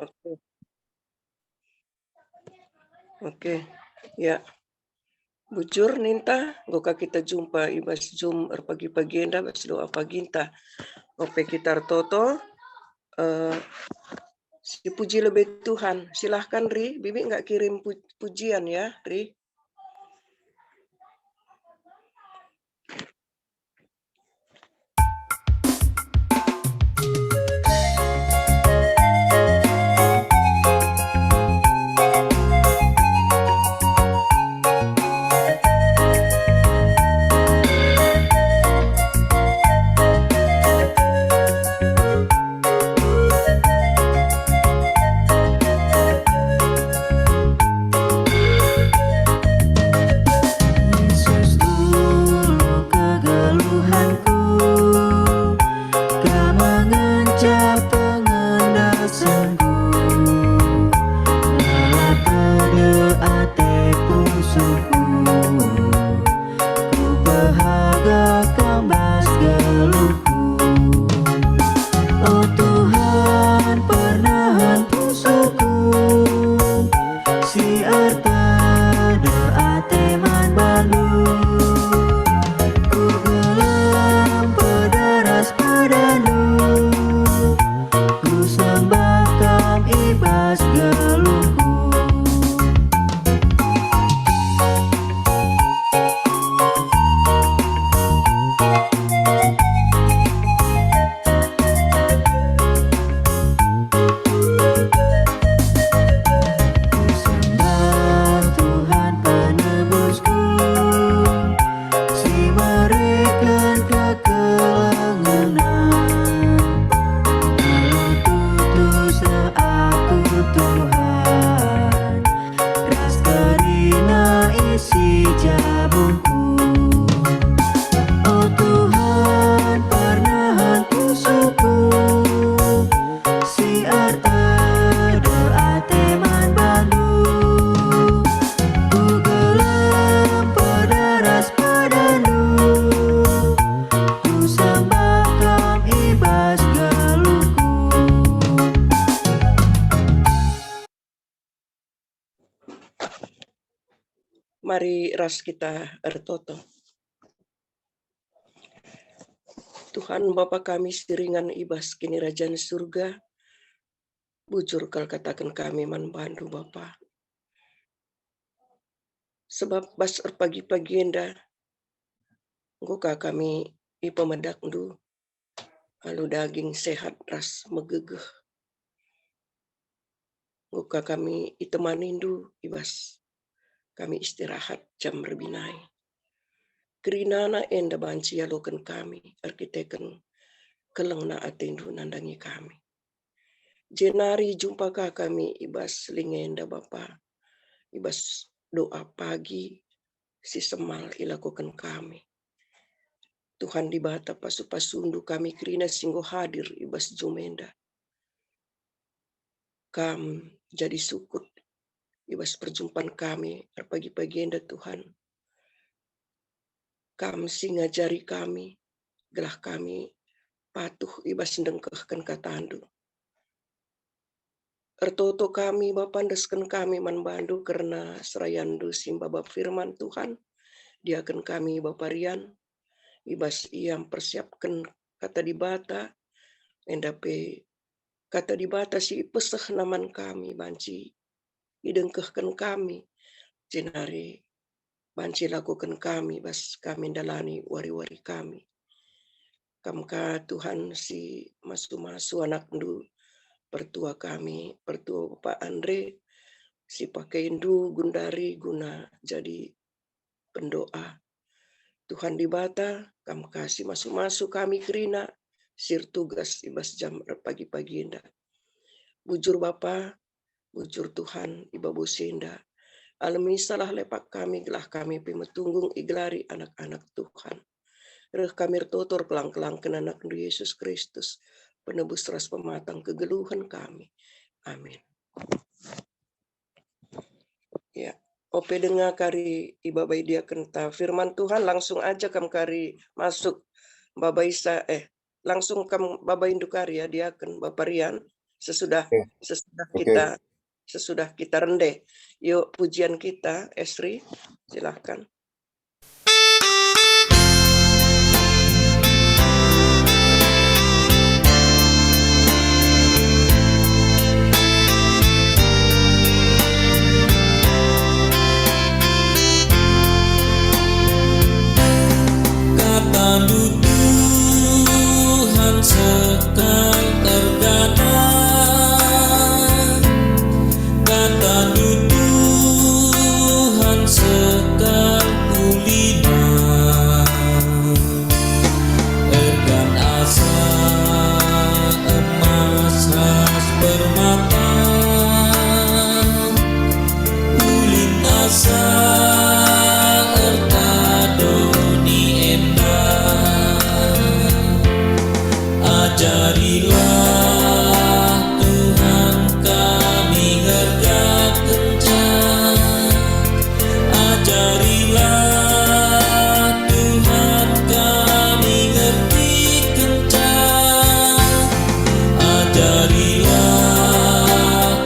Oke, oke. Ya, bujur ninta, goka kita jumpa ibas Zoom pagi-pagi enda bas doa paginta. Ope kita toto, eh, si puji lebih Tuhan. Silahkan Ri, Bibi nggak kirim pujian ya, Ri. Mari ras kita ertoto. Tuhan Bapa kami siringan ibas kini Rajaan surga, bujur kal katakan kami manbandu Bapa. Sebab bas pagi-pagi enda, goka kami ipemedak du, alu daging sehat ras megegeh. Goka kami itemanindu ibas, kami istirahat jam berbinai. Kerinana enda banci alokan kami, arkiteken keleng na atendu nandangi kami. Jenari jumpakah kami ibas lingenda Bapa, ibas doa pagi si semal ilakukan kami. Tuhan dibata pasu-pasundu kami kerina singgo hadir ibas jumenda. Kam jadi syukur ibas perjumpaan kami pagi-pagi enda Tuhan. Kam singajari kami, gelah kami patuh ibas dengkehkan katandu. Ertoto kami bapandeskan kami manbandu karena serayandu simbaba firman Tuhan. Diakan kami baparian, ibas iam persiapkan kata dibata, endape kata dibata si peseh naman kami banci, idengkehkan kami, jenari banci lakukan kami, bas kami dalani wari-wari kami. Kamka Tuhan si masu-masu anak ndu, pertua kami, pertua Pak Andre, si pakai ndu gundari guna jadi pendoa. Tuhan dibata, kam kasih masuk-masuk kami kerina, sir tugas ibas jam pagi-pagi indah. Bujur Bapa, bujur Tuhan, ibabu senda. Alami salah lepak kami, gelah kami pimetunggung iglari anak-anak Tuhan. Reh kami tutur kelang-kelang anak Yesus Kristus, penebus ras pematang kegeluhan kami. Amin. Ya, ope dengar kari ibabai dia kenta firman Tuhan langsung aja kam kari masuk babai langsung kam babai indukari ya dia akan baparian sesudah Oke. sesudah kita rende. Yuk pujian kita, Esri, silahkan. Katamu Tuhan sekal tergadang, katamu Tuhan sekal kulina, ergan asa emas has permata, ulin asa ajarilah Tuhan kami gergak kencang, ajarilah Tuhan kami ngerti kencang, ajarilah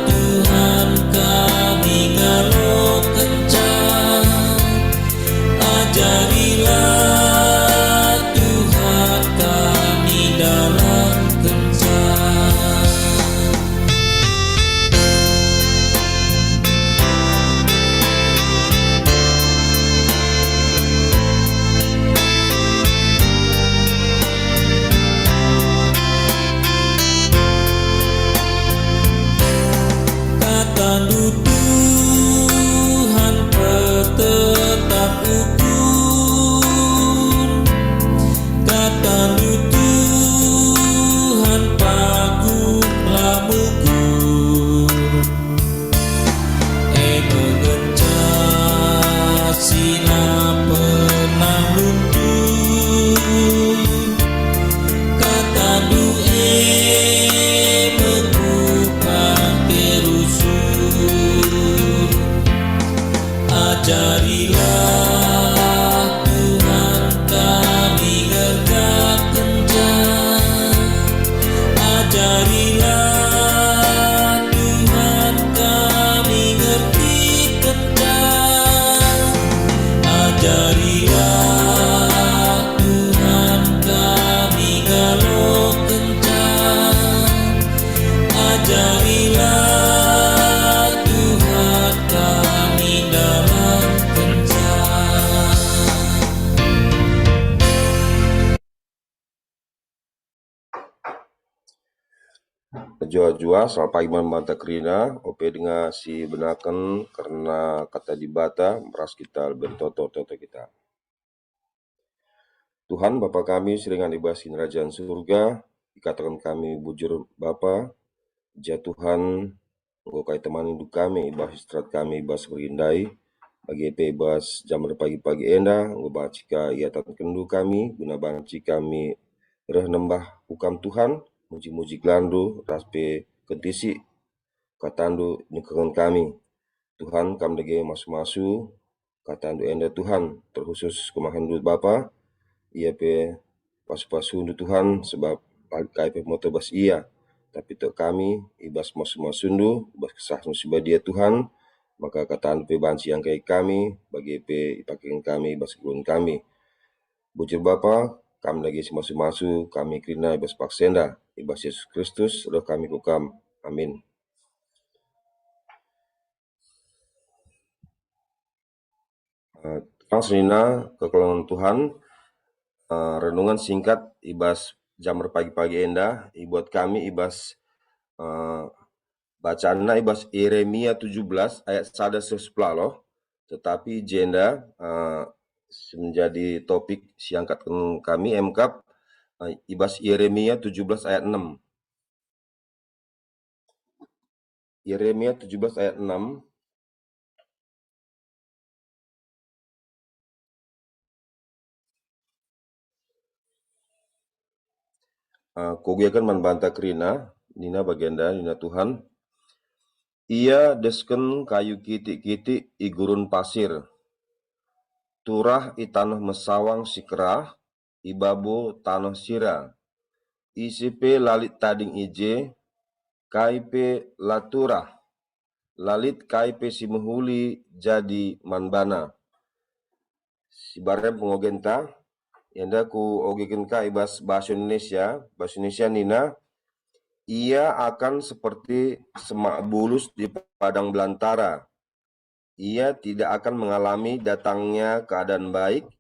Tuhan kami ngalo kencang, ajarilah Tuhan kami dalam katamu Tuhan petetap ukur, katamu Tuhan pagu lamukur, mengencas sila pernah luntur, katamu mengupah kerusur, ajarilah Tuhan kami gergak kencang, ajarilah Tuhan kami ngerti kencang, ajarilah Tuhan kami ngalo kencang, ajarilah Tuhan kami dalam kencang. Jua-jua selamat pagi Banta Krina, ope dengan si benakan karena kata dibata meras kita bentoto kita. Tuhan Bapa kami seringan ibasin kerajaan surga, dikatakan kami bujur Bapa, ja Tuhan, engkau teman hidup kami, ibas istirahat kami, ibas berindai, bagi ibas jam pagi-pagi enda, engkau bacika iatan kendu kami, guna banci kami reh nembah hukam Tuhan, muji-muji gelandu, raspe kentisi, katandu nyukakan kami. Tuhan kami lagi masu-masu, katandu enda Tuhan, terkhusus kemahan Bapa, ia pe pasu-pasu Tuhan, sebab kai pe moto bas ia, tapi tok kami, ibas masu-masundu, ibas kesah musibah dia Tuhan, maka katandu pe banci yang kai kami, bagi pe ipakin kami, ibas gulun kami. Bujur Bapa, kami lagi masu-masu, kami krina ibas paksenda, ibas Yesus Kristus, roh kami kukam. Amin. Senina kekolongan Tuhan, renungan singkat ibas jam pagi-pagi enda, ibuat kami ibas bacaannya ibas Yeremia 17 ayat 1-11 loh, tetapi jenda menjadi topik siangkat kami MKAP ibas Yeremia 17 ayat 6. Yeremia 17 ayat 6. Kogiakan membantah kerina, nina bagenda, nina Tuhan. Ia desken kayu kitik-kitik i gurun pasir. Turah i tanah mesawang sikerah, ibabo tanah sira. ICP lalit tading ije, kaipe latura, lalit kaipe si mehuli jadi manbana. Si barem pengogenta, yanda ku ogekin ka ibas bahasa Indonesia nina, ia akan seperti semak bulus di padang belantara. Ia tidak akan mengalami datangnya keadaan baik.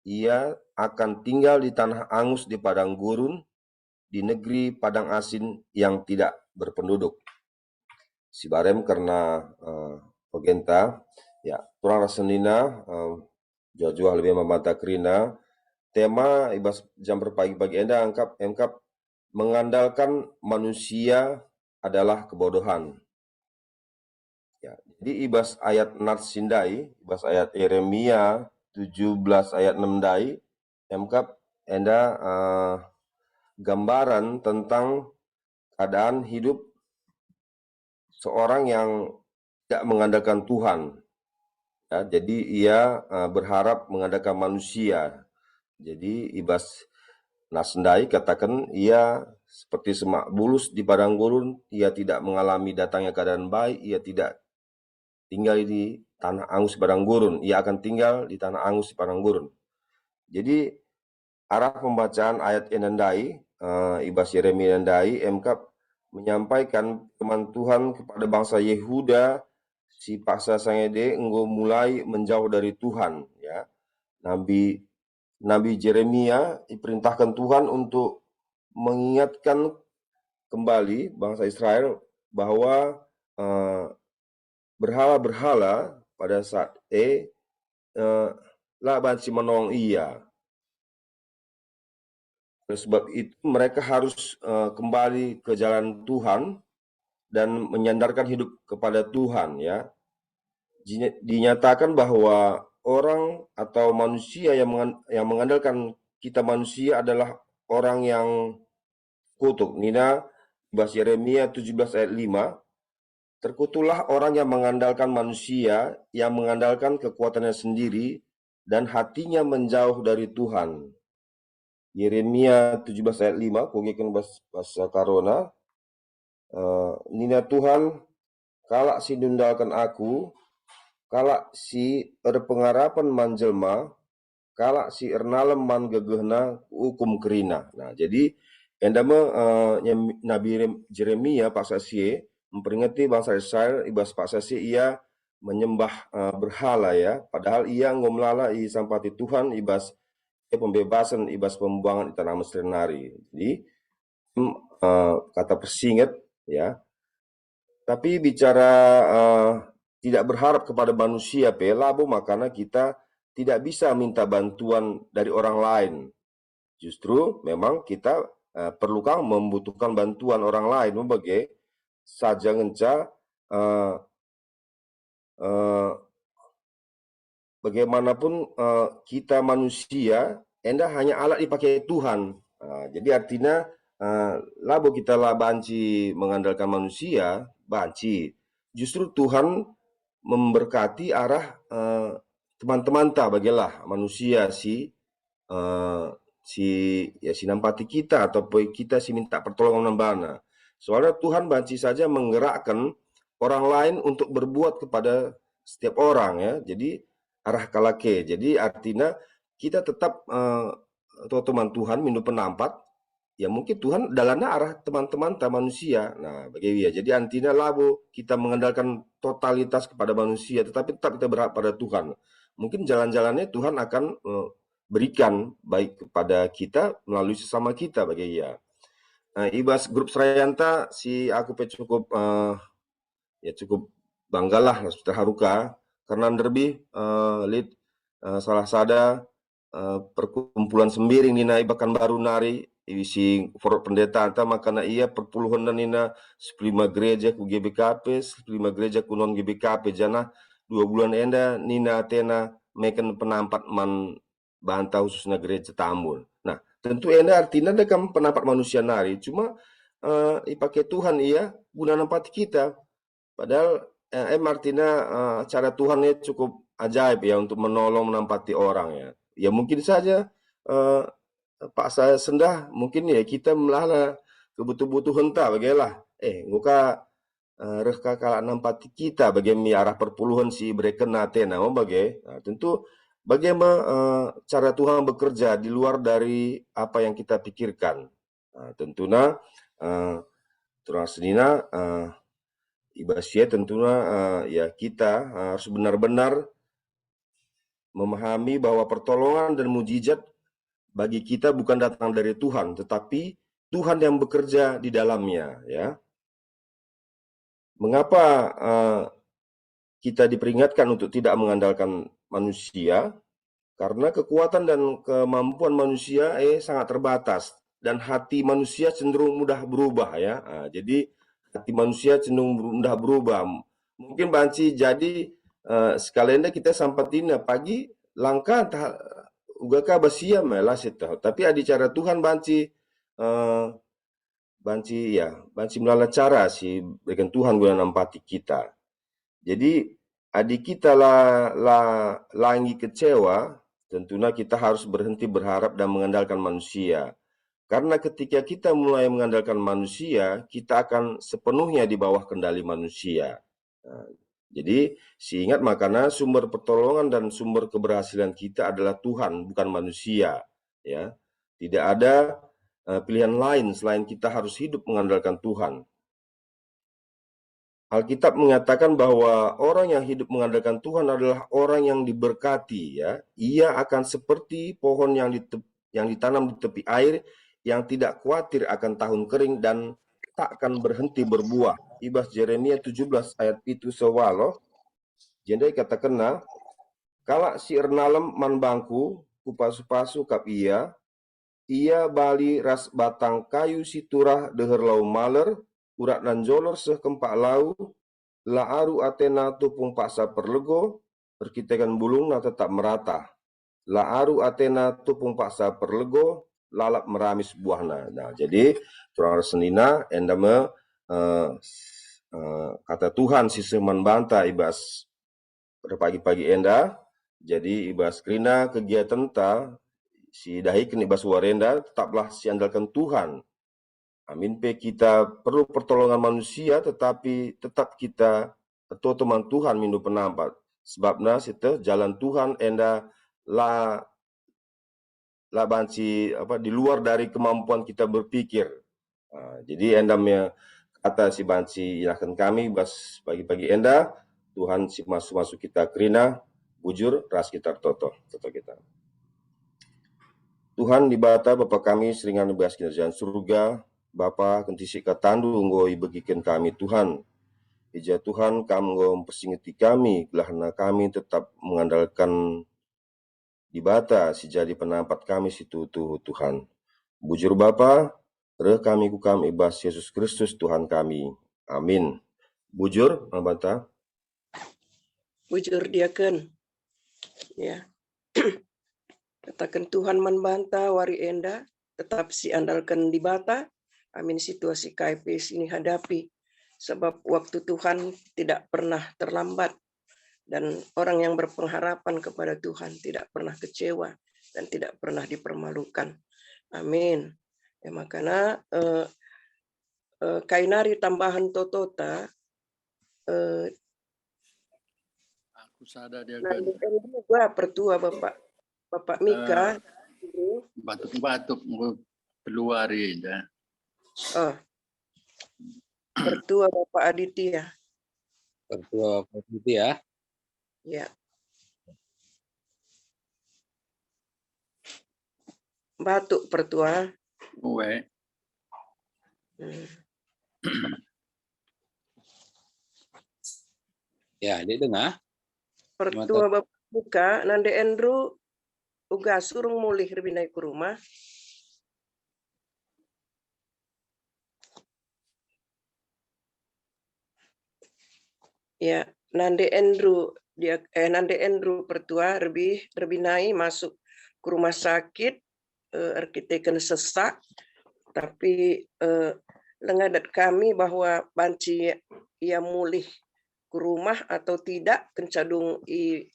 Ia akan tinggal di tanah angus di padang gurun, di negeri padang asin yang tidak berpenduduk. Si barem karena pegenta, ya kurang rasenina, jauh-jauh lebih membantah kerina. Tema ibas jam berpagi-pagi enda engkap mengandalkan manusia adalah kebodohan. Ya, jadi ibas ayat narsindai, ibas ayat Yeremia 17 ayat 6 dai, engkap enda gambaran tentang keadaan hidup seorang yang tidak mengandalkan Tuhan. Ya, jadi ia berharap mengandalkan manusia. Jadi ibas nasendai katakan ia seperti semak bulus di padang gurun, ia tidak mengalami datangnya keadaan baik, ia tidak tinggal di tanah angus padang gurun, ia akan tinggal di tanah angus padang gurun. Jadi arah pembacaan ayat enandai, ibas Yeremia enandai, MK menyampaikan firman Tuhan kepada bangsa Yehuda, si paksa sangede enggo mulai menjauh dari Tuhan. Ya, Nabi Yeremia diperintahkan Tuhan untuk mengingatkan kembali bangsa Israel bahwa berhala-berhala pada saat laban si menolong ia. Oleh sebab itu mereka harus kembali ke jalan Tuhan dan menyandarkan hidup kepada Tuhan. Ya, dinyatakan bahwa orang atau manusia yang mengandalkan kita manusia adalah orang yang kutuk. Nina bahasa Yeremia 17 ayat 5. Terkutulah orang yang mengandalkan manusia, yang mengandalkan kekuatannya sendiri, dan hatinya menjauh dari Tuhan. Yeremia 17 ayat 5, kugikan bahasa Karona. Nina Tuhan, kalak si nundalkan aku, kalak si pengarapan manjelma, kalak si ernalem man gegehna hukum kerina. Nah, jadi endama Nabi Yeremia paksa sie memperingati bangsa Israel ibas paksa sie ia menyembah berhala, ya, padahal ia ngomlala i sampati Tuhan ibas pembebasan ibas pembuangan di tanah Mesir nari. Jadi kata persingat, ya. Tapi bicara tidak berharap kepada manusia pelabo, makanya kita tidak bisa minta bantuan dari orang lain. Justru memang kita perlu membutuhkan bantuan orang lain sebagai saja ngenca bagaimanapun kita manusia enda hanya alat dipakai Tuhan. Jadi artinya labo kita lah banci mengandalkan manusia, banci. Justru Tuhan memberkati arah teman-teman bagilah manusia si nampati kita ataupun kita si minta pertolongan bana. Soalnya Tuhan banci saja menggerakkan orang lain untuk berbuat kepada setiap orang, ya. Jadi arah kalake. Jadi artinya kita tetap teman Tuhan minum penampat. Ya mungkin Tuhan dalana arah teman-teman manusia. Nah, bagaimana? Jadi artinya labo kita mengandalkan totalitas kepada manusia, tetapi tetap kita berharap pada Tuhan. Mungkin jalan-jalannya Tuhan akan berikan baik kepada kita melalui sesama kita bagaimana. Nah, ibas grup Serayanta si aku cukup cukup banggalah, terharuka karena derbi lead salah sada perkumpulan sembiring nina ibakan baru nari isi for pendeta anta makana ia perpuluhan nina 15 gereja ku GBKP 15 gereja ku non GBKP jana 2 bulan enda nina tena meken penampat man banta khususnya gereja Tambun. Nah, tentu enda artinya dekam pendapat manusia nari, cuma dipakai Tuhan ia guna nampat kita. Padahal artinya cara Tuhannya cukup ajaib, ya, untuk menolong menampati orang, ya. Ya mungkin saja Pak saya sendah mungkin ya kita melala kebutuhan tak bagaimana nguka rehka kala nampati kita bagaimana arah perpuluhan si bereken natena tentu bagaimana cara Tuhan bekerja di luar dari apa yang kita pikirkan. Tentunya terang senina ibasia tentunya ya kita harus benar-benar memahami bahwa pertolongan dan mujizat bagi kita bukan datang dari Tuhan, tetapi Tuhan yang bekerja di dalamnya, ya. Mengapa kita diperingatkan untuk tidak mengandalkan manusia? Karena kekuatan dan kemampuan manusia sangat terbatas dan hati manusia cenderung mudah berubah, ya. Jadi hati manusia cenderung mudah berubah. Mungkin banci jadi sekalian kita sampatin pagi langkah ugaka basia melah sita. Tapi ada cara Tuhan banci banci melalui cara si berikan Tuhan guna nampati kita. Jadi adik kita lagi kecewa, tentunya kita harus berhenti berharap dan mengandalkan manusia. Karena ketika kita mulai mengandalkan manusia, kita akan sepenuhnya di bawah kendali manusia. Jadi ingat makanya sumber pertolongan dan sumber keberhasilan kita adalah Tuhan, bukan manusia. Ya, tidak ada pilihan lain selain kita harus hidup mengandalkan Tuhan. Alkitab mengatakan bahwa orang yang hidup mengandalkan Tuhan adalah orang yang diberkati, ya. Ia akan seperti pohon yang ditanam di tepi air yang tidak khawatir akan tahun kering dan tak akan berhenti berbuah. Ibas Yeremia 17 ayat itu sewalo. Jadi katakanlah, kala si ernalem man bangku kupasu-pasu kap ia bali ras batang kayu si turah deher lau maler, urat nan jolor seh kempak lau, la aru atena tupung paksa perlego, perkitekan bulung na tetap merata. La aru atena tupung paksa perlego, lalap meramis buahna. Nah, jadi turang senina endame kata Tuhan si seman banta ibas pada pagi-pagi enda. Jadi ibas krina kegiatan ta si dahi kini ibas warenda tetaplah si andalkan Tuhan. Amin pe kita perlu pertolongan manusia, tetapi tetap kita atau teman Tuhan mindu penampat. Sebabnya kita jalan Tuhan enda la banci di luar dari kemampuan kita berpikir. Jadi endamnya kata si banci ilahkan kami bas pagi-pagi enda Tuhan si masuk kita krina bujur ras kita toto kita. Tuhan dibata Bapa kami seringan beas kerajaan surga, Bapa kentisi katandu nggo ibagikan kami Tuhan. Ija Tuhan kamu nggo mempersingeti kami, kelahna kami tetap mengandalkan dibata si jadi penampat kami situ Tuhan. Bujur Bapa, reh kami ku kami ibas Yesus Kristus Tuhan kami. Amin. Bujur, Mabanta. Bujur diaken. Ya. Katakan Tuhan membanta wari enda, tetap si andalkan di bata. Amin situasi KPS ini hadapi. Sebab waktu Tuhan tidak pernah terlambat. Dan orang yang berpengharapan kepada Tuhan tidak pernah kecewa dan tidak pernah dipermalukan. Amin. Ya, makanya kainari tambahan totota aku sadar dia nanti juga pertua Bapak Mika batuk-batuk keluar ya. Pertua Bapak Aditya. Pertua Bapak Aditya. Ya. Batuk pertua. Uwe. Ya, dia dengar. Pertua Bapak Buka, nande Andrew uga surung mulih rebinai ke rumah. Ya, nande Andrew pertua rebinai masuk ke rumah sakit, arkiteken sesak, tapi lengadat kami bahwa banci ia mulih ke rumah atau tidak kencadung i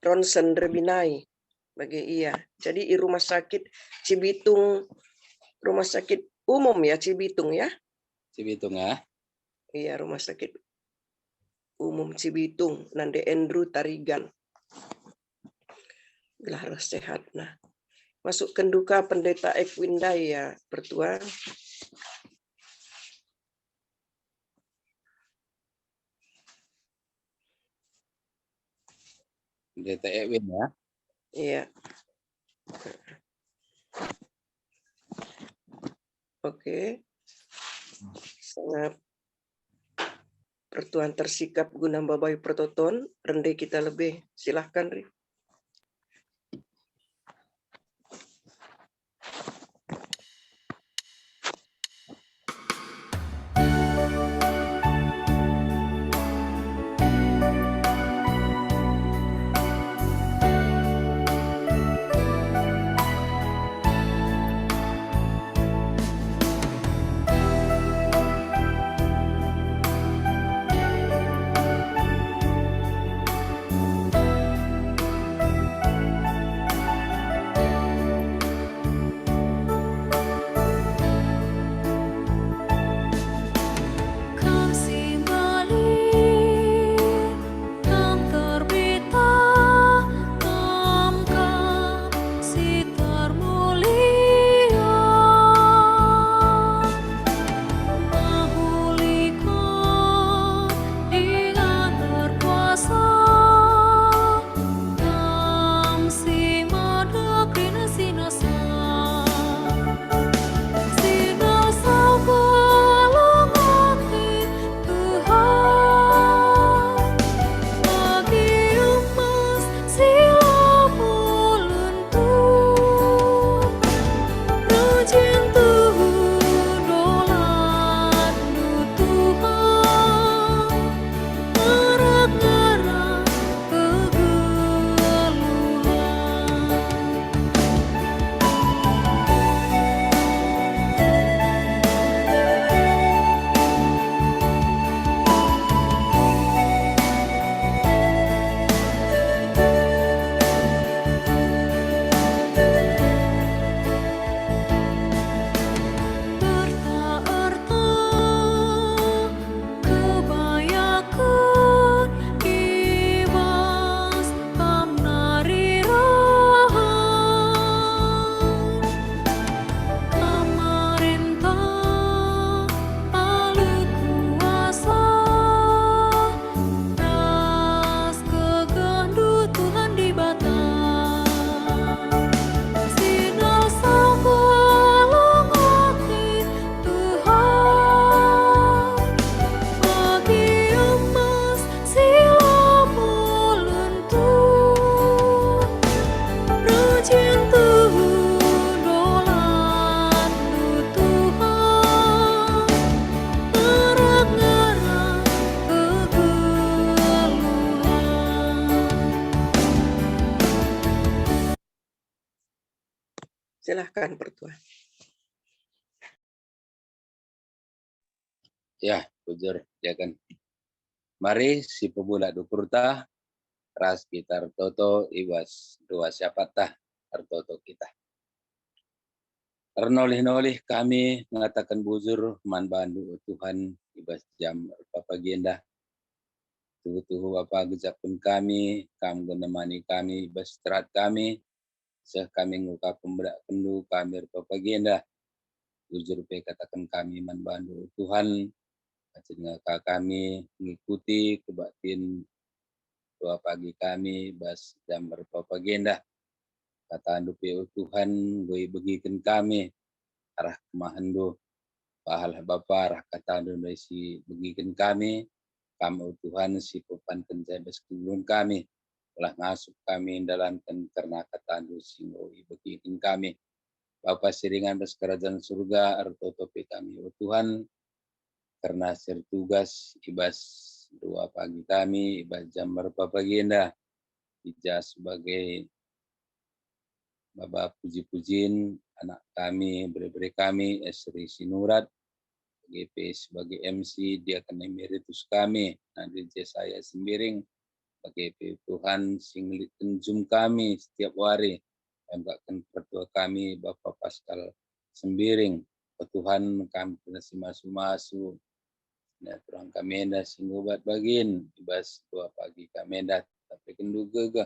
ronsen rebinai bagi ia. Jadi i rumah sakit Cibitung, rumah sakit umum ya Cibitung ya. Cibitung ya. Iya, Rumah Sakit Umum Cibitung, Nande Andrew Tarigan. Gelar sehat. Nah, masukkan duka Pendeta Ekwinda ya, Pertua. Pendeta Ewin ya. Iya. Oke. Sangat Pertuan tersikap guna babai pertoton, rende kita lebih. Silahkan, Ri. Kasih balik, kam terbitah, kam kasih termulia. Mahulika dengan berkuasa, kam si madakina sinasa. Sinasa golong hati Tuhan, bagi emas silamu lentur. Rajin Tuhan dolan du Tuhan, ngerak-ngerak kegelulan. Berta-erta kebayakan ibas kam nari rahan. Kamarentah palu kuasa, ras kegandu Tuhan di batang. Sinasa golong hati Tuhan, bagi emas silamu lentur. Rajin Tuhan dolan du Tuhan, ngerak-ngerak kegelulan. Silahkan, Pertua. Ya, bujur ya kan. Mari si pebula dukurta ras kita toto ibas dua siapa tah toto kita. Nolih-nolih kami mengatakan bujur man bandu Tuhan ibas jam papagenda. Tuhu Bapa gejapun kami, kam menemani kami ibas terat kami. Seh kami ngukap pembedak pendu kami papagenda. Bujur pe katakan kami man bandu Tuhan. Akhirnya kami mengikuti kebaktian doa pagi kami bas jam berpropaganda. Kata dupe Tuhan gue bagikan kami arah kemahandu pahala Bapa arah kata si bagikan kami Tuhan si pepan kenjabes kulun kami telah masuk kami dalam karena kata si bagikan kami Bapa siringan bes kerajaan surga artotopi kami Tuhan karena sertugas ibas dua pagi kami ibas jam berpapagenda ija sebagai Bapak puji-pujin anak kami beri kami Esri Sinurat GP sebagai MC dia akan emeritus kami nanti saya sembiring sebagai Tuhan singlitin Zoom kami setiap hari yang bahkan pertua kami Bapak Pascal Sembiring Tuhan kami nasi masu-masu. Nah, terang kami dah singgubat bagin, ibas tua pagi kami dah tapi kenduga ga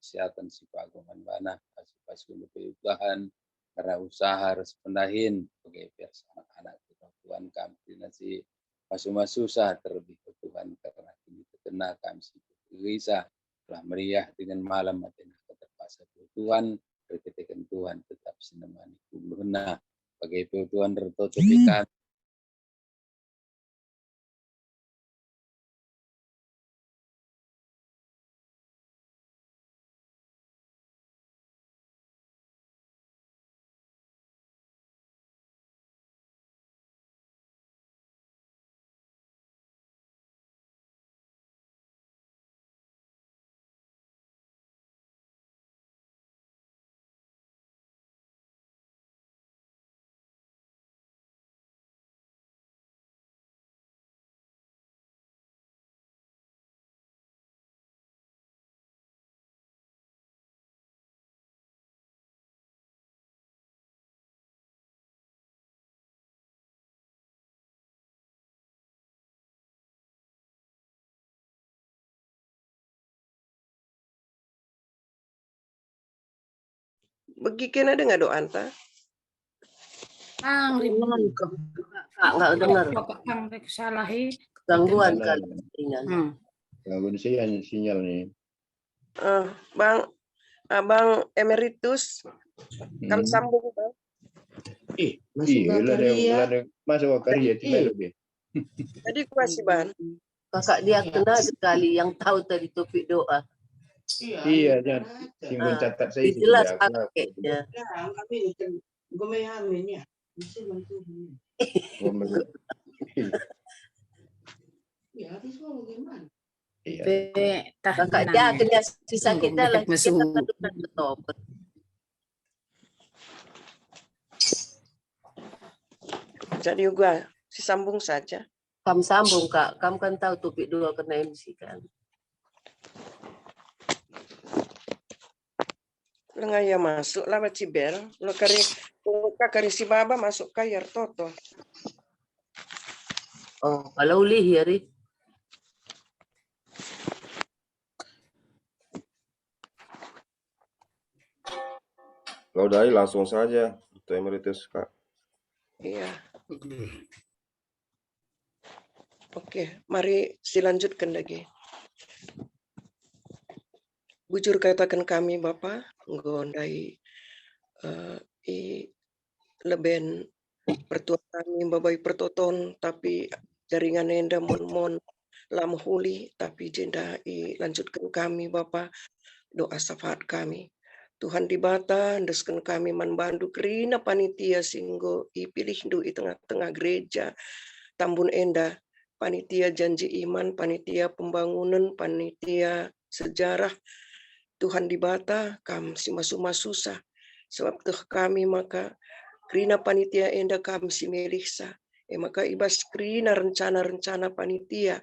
kesehatan si pagungan bana pas perubahan karena usaha harus pendahin sebagai pihak anak-anak Tuhan kami nasi masu-masu susah terlebih ke Tuhan karena kini terkena kami si gereja telah meriah dengan malam matena terpaksa Tuhan berketekan Tuhan tetap sinemani kumurna sebagai Tuhan tertutupi kami. Bagi kena dengar doa anta. Ang Gangguan kak, nggak dengar. Kang salahi. Gangguan kan sinyal. Gangguan sinyal nih. Bang Abang Emeritus, kami sambung bang. Iya, ada masuk ke karya tidak lebih. Jadi kewajiban. Kakak dia kena sekali yang tahu tadi topik doa. Iya, jangan singgung catat saya. Jelas pakainya. Kakak dia kena sakit dah lah. Kita kan bertobat. Jadi juga sambung saja. Kamu sambung kak, kamu kan tahu topik doa kena MC kan. Lengan ya masuk lah bacibel. Lo kari si baba masuk kayar toto. Oh, kalau ulih ya Ri. Kalau dari langsung saja, itu Emeritus Kak. Iya. Oke, mari silanjutkan lagi. Bujur katakan kami Bapa, nggondai leben pertua kami babai pertoton tapi jaringan enda mon lam huli tapi jenda lanjutkan kami Bapa doa syafaat kami. Tuhan dibata ndeskan kami manbandu kerina panitia singgo ipilih du i tengah-tengah gereja Tambun Enda, panitia janji iman, panitia pembangunan, panitia sejarah. Tuhan dibata kam si masuma susah sebab tuh kami maka krina panitia enda kam si melihsa maka ibas krina rencana-rencana panitia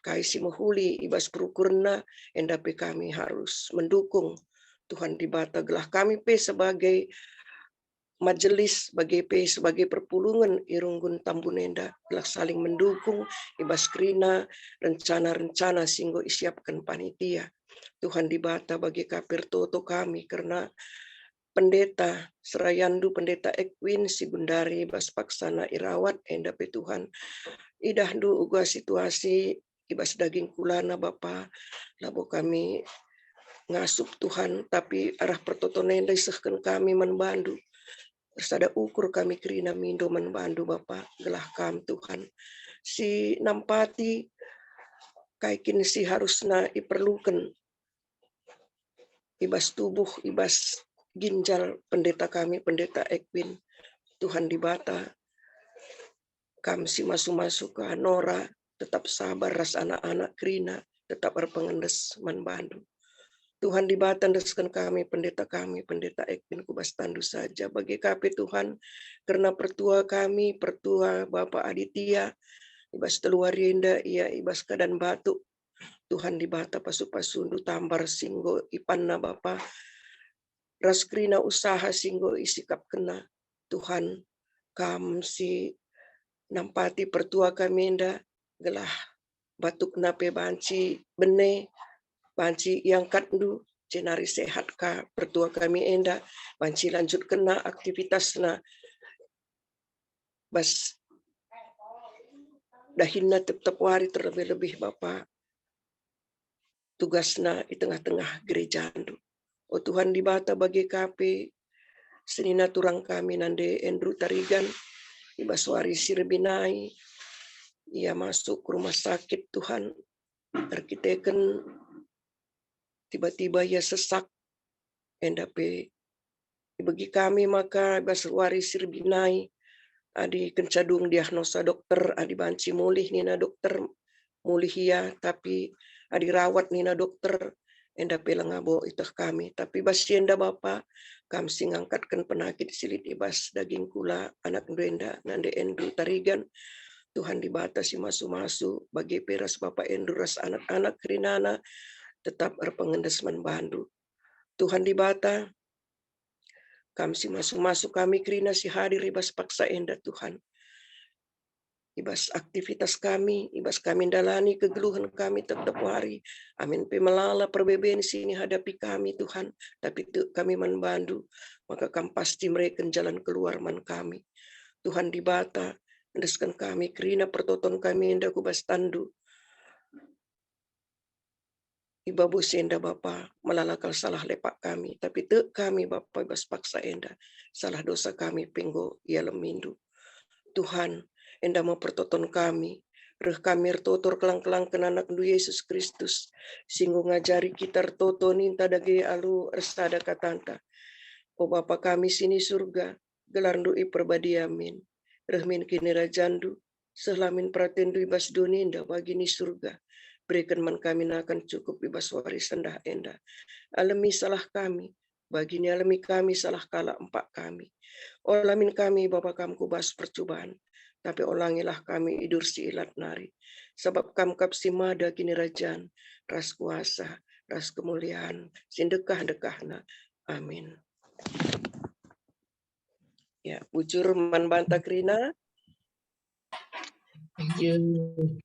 kai si mahuli ibas perukurna enda pe kami harus mendukung. Tuhan dibata gelah kami pe sebagai majelis sebagai perpulungan irunggun Tambun Enda gelah saling mendukung ibas krina rencana-rencana singgo isiapkan panitia. Tuhan dibata bagi kapir toto kami karena pendeta Serayandu, pendeta Ekwin, si Bundari, Bas Paksana Irawat, enda pe Tuhan. Idah du uga situasi ibas daging kulana Bapa, labo kami ngasup Tuhan, tapi arah pertotonan enda isahkan kami menbandu. Bersada ukur kami kerina mindo menbandu Bapa, gelah kam Tuhan. Si nampati kaikin si harusna iperlukan ibas tubuh, ibas ginjal pendeta kami, pendeta Ekwin. Tuhan dibata, kami si masuk-masuk ke Nora, tetap sabar ras anak-anak Krina, tetap berpengendes manbandu. Tuhan dibata ndeskan kami, pendeta Ekwin kubas tandu saja. Bagi kami Tuhan, karena pertua kami, pertua Bapak Aditya, ibas teluarinda, ia ibas kadan batu, Tuhan dibata pasu-pasundu tambar singgo ipanna Bapa raskrina usaha singgo isikap kena Tuhan kam si nampati pertua kami enda gelah batuk nape banci bene banci yang katdu cenari sehat ka pertua kami enda banci lanjut kena aktivitas na bas dahinna tetap wari terlebih-lebih Bapa tugasna di tengah-tengah gereja andu. Oh Tuhan dibata bagi KP senina turang kami nande Andrew Tarigan ibaswari sirbinai ia masuk ke rumah sakit Tuhan arkiteken tiba-tiba ia sesak endape bagi kami maka baswari sirbinai adi kencadung diagnosa dokter adi banci mulih nina dokter mulih ia tapi adi rawat nina dokter enda pelangabo itah kami tapi basienda Bapa kami singangkatkan penyakit silit ibas daging kula anak duenda nande Andrew Tarigan Tuhan dibatasi masu-masu bagi peras Bapak Andrew ras anak-anak rinana tetap berpengendasman bandu Tuhan dibata kami si masuk-masuk kami kerina si hadir ibas paksa enda Tuhan ibas aktivitas kami, ibas kami dalani kegeluhan kami tetap hari. Amin. Pemelala perbeben sini hadapi kami Tuhan, tapi kami membantu, maka kami pasti mereka jalan keluar man kami. Tuhan dibata, endaskan kami, kerina pertoton kami endak kubas tandu. Ibabu senda Bapa melalakal salah lepak kami, tapi te kami Bapa ibas paksa enda, salah dosa kami penggo ia lemindu. Tuhan, enda mau pertoton kami, reh kami ertotor kelang-kelang kenanak du Yesus Kristus, singgung ngajari kita ertoto ninta dage alu ersada katanta. O Bapa kami sini surga, gelarndu i perbadi amin. Rehmin kini rajandu, selamin pratendu ibas doninda bagi ni surga. Berikan man kami akan cukup ibas warisan dah enda. Alami salah kami, bagi ni alami kami salah kala empat kami. Olamin kami Bapa kami kubas percobaan, tapi olangilah kami idur si ilat nari. Sebab kam kapsi mada kini rajan, ras kuasa, ras kemuliaan, sindekah-dekahna. Amin. Ya, bujur man banta krina. Thank you.